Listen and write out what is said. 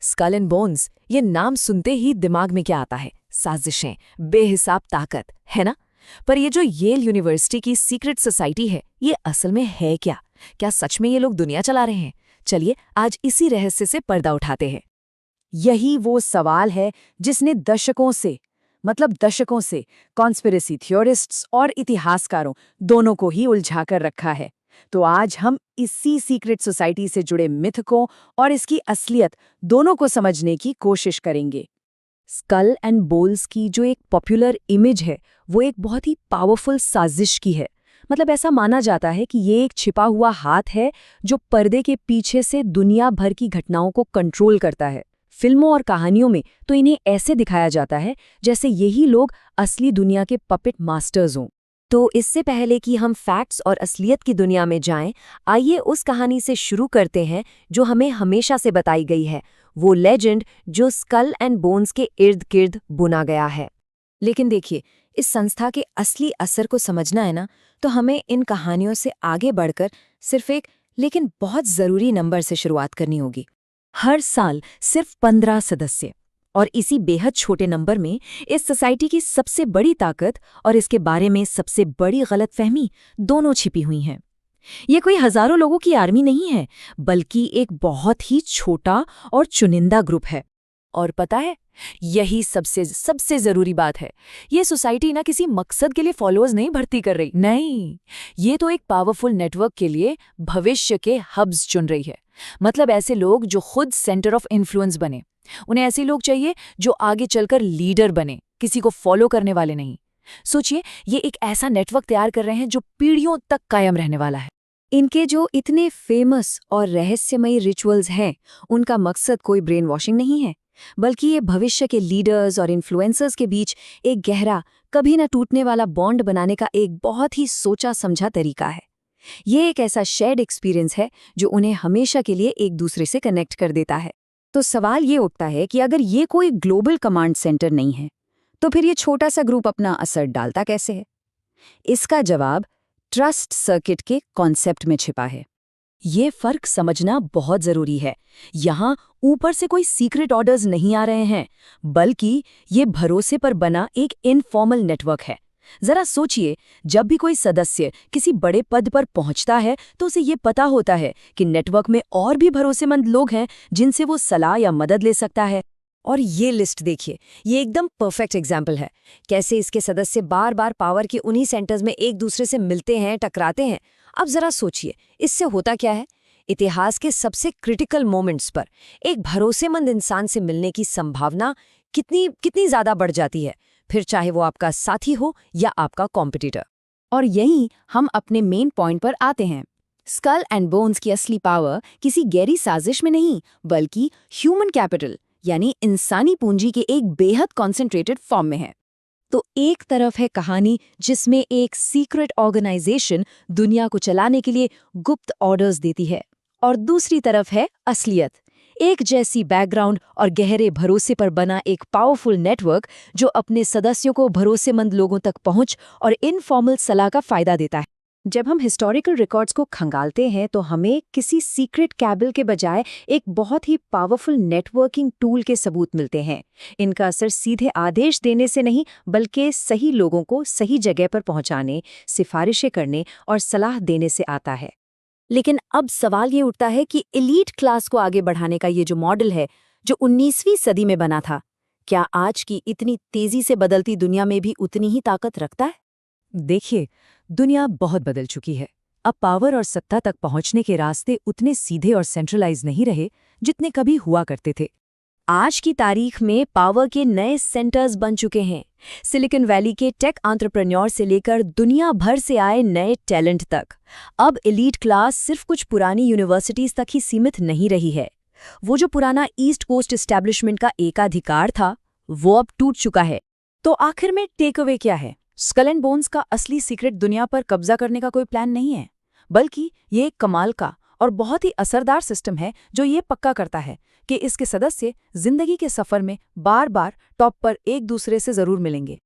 School and bones, ये नाम सुनते ही दिमाग में क्या आता है? साजिशें, बेहिसाब ताकत, है ना? पर ये जो येल यूनिवर्सिटी की सीक्रेट सोसाइटी है, ये असल में है क्या? क्या सच में ये लोग दुनिया चला रहे हैं? चलिए आज इसी रहस्य से पर्दा उठाते हैं। यही वो सवाल है जिसने दशकों से कॉन्स्पिरेसी थ्योरिस्ट्स और इतिहासकारों दोनों को ही उलझा कर रखा है। तो आज हम इसी सीक्रेट सोसाइटी से जुड़े मिथकों और इसकी असलियत दोनों को समझने की कोशिश करेंगे। स्कल एंड बोन्स की जो एक पॉपुलर इमेज है, वो एक बहुत ही पावरफुल साजिश की है। मतलब ऐसा माना जाता है कि ये एक छिपा हुआ हाथ है जो पर्दे के पीछे से दुनिया भर की घटनाओं को कंट्रोल करता है। फिल्मों और कहानियों में तो इन्हें ऐसे दिखाया जाता है जैसे यही लोग असली दुनिया के पपेट मास्टर्स हों। तो इससे पहले कि हम फैक्ट्स और असलियत की दुनिया में जाएं, आइए उस कहानी से शुरू करते हैं जो हमें हमेशा से बताई गई है, वो लेजेंड जो स्कल एंड बोन्स के इर्द गिर्द बुना गया है। लेकिन देखिए, इस संस्था के असली असर को समझना है ना, तो हमें इन कहानियों से आगे बढ़कर सिर्फ एक लेकिन बहुत ज़रूरी नंबर से शुरुआत करनी होगी। हर साल सिर्फ 15 सदस्य, और इसी बेहद छोटे नंबर में इस सोसाइटी की सबसे बड़ी ताकत और इसके बारे में सबसे बड़ी गलतफहमी दोनों छिपी हुई हैं। ये कोई हजारों लोगों की आर्मी नहीं है, बल्कि एक बहुत ही छोटा और चुनिंदा ग्रुप है। और पता है, यही सबसे जरूरी बात है, ये सोसाइटी ना किसी मकसद के लिए फॉलोअर्स नहीं भर्ती कर रही, नहीं, ये तो एक पावरफुल नेटवर्क के लिए भविष्य के हब्स चुन रही है। मतलब ऐसे लोग जो खुद सेंटर ऑफ इन्फ्लुएंस बने। उन्हें ऐसे लोग चाहिए जो आगे चलकर लीडर बने, किसी को फॉलो करने वाले नहीं। सोचिए, ये एक ऐसा नेटवर्क तैयार कर रहे हैं जो पीढ़ियों तक कायम रहने वाला है। इनके जो इतने फेमस और रहस्यमयी रिचुअल्स हैं, उनका मकसद कोई ब्रेन वॉशिंग नहीं है, बल्कि ये भविष्य के लीडर्स और इन्फ्लुएंसर्स के बीच एक गहरा, कभी न टूटने वाला बॉन्ड बनाने का एक बहुत ही सोचा समझा तरीका है। ये एक ऐसा शेयर्ड एक्सपीरियंस है जो उन्हें हमेशा के लिए एक दूसरे से कनेक्ट कर देता है। तो सवाल ये उठता है कि अगर ये कोई ग्लोबल कमांड सेंटर नहीं है, तो फिर ये छोटा सा ग्रुप अपना असर डालता कैसे है? इसका जवाब ट्रस्ट सर्किट के कॉन्सेप्ट में छिपा है। ये फर्क समझना बहुत जरूरी है। यहाँ ऊपर से कोई सीक्रेट ऑर्डर्स नहीं आ रहे हैं, बल्कि ये भरोसे पर बना एक इनफॉर्मल नेटवर्क है। जरा सोचिए, जब भी कोई सदस्य किसी बड़े पद पर पहुंचता है तो उसे ये पता होता है कि नेटवर्क में और भी भरोसेमंद लोग हैं जिनसे वो सलाह या मदद ले सकता है। और ये लिस्ट देखिए, ये एकदम परफेक्ट एग्जाम्पल है, कैसे इसके सदस्य बार बार पावर के उन्हीं सेंटर्स में एक दूसरे से मिलते हैं, टकराते हैं। अब जरा सोचिए, इससे होता क्या है? इतिहास के सबसे क्रिटिकल मोमेंट्स पर एक भरोसेमंद इंसान से मिलने की संभावना कितनी ज्यादा बढ़ जाती है, फिर चाहे वो आपका साथी हो या आपका कॉम्पिटिटर। और यहीं हम अपने मेन पॉइंट पर आते हैं। स्कल एंड बोन्स की असली पावर किसी गहरी साजिश में नहीं, बल्कि ह्यूमन कैपिटल यानी इंसानी पूंजी के एक बेहद कॉन्सेंट्रेटेड फॉर्म में है। तो एक तरफ है कहानी जिसमें एक सीक्रेट ऑर्गेनाइजेशन दुनिया को चलाने के लिए गुप्त ऑर्डर्स देती है, और दूसरी तरफ है असलियत, एक जैसी बैकग्राउंड और गहरे भरोसे पर बना एक पावरफुल नेटवर्क जो अपने सदस्यों को भरोसेमंद लोगों तक पहुंच और इनफॉर्मल सलाह का फायदा देता है। जब हम हिस्टोरिकल रिकॉर्ड्स को खंगालते हैं तो हमें किसी सीक्रेट कैबल के बजाय एक बहुत ही पावरफुल नेटवर्किंग टूल के सबूत मिलते हैं। इनका असर सीधे आदेश देने से नहीं, बल्कि सही लोगों को सही जगह पर पहुंचाने, सिफारिशें करने और सलाह देने से आता है। लेकिन अब सवाल ये उठता है कि एलीट क्लास को आगे बढ़ाने का ये जो मॉडल है, जो 19वीं सदी में बना था, क्या आज की इतनी तेजी से बदलती दुनिया में भी उतनी ही ताकत रखता है? देखिए, दुनिया बहुत बदल चुकी है। अब पावर और सत्ता तक पहुंचने के रास्ते उतने सीधे और सेंट्रलाइज नहीं रहे जितने कभी हुआ करते थे। आज की तारीख में पावर के नए सेंटर्स बन चुके हैं, सिलिकॉन वैली के टेक एंटरप्रेन्योर से लेकर दुनिया भर से आए नए टैलेंट तक। अब एलीट क्लास सिर्फ कुछ पुरानी यूनिवर्सिटीज तक ही सीमित नहीं रही है। वो जो पुराना ईस्ट कोस्ट एस्टैब्लिशमेंट का एकाधिकार था, वो अब टूट चुका है। तो आखिर में टेक अवे क्या है? स्कल एंड बोन्स का असली सीक्रेट दुनिया पर कब्जा करने का कोई प्लान नहीं है, बल्कि ये एक कमाल का और बहुत ही असरदार सिस्टम है जो ये पक्का करता है कि इसके सदस्य जिंदगी के सफर में बार बार टॉप पर एक दूसरे से जरूर मिलेंगे।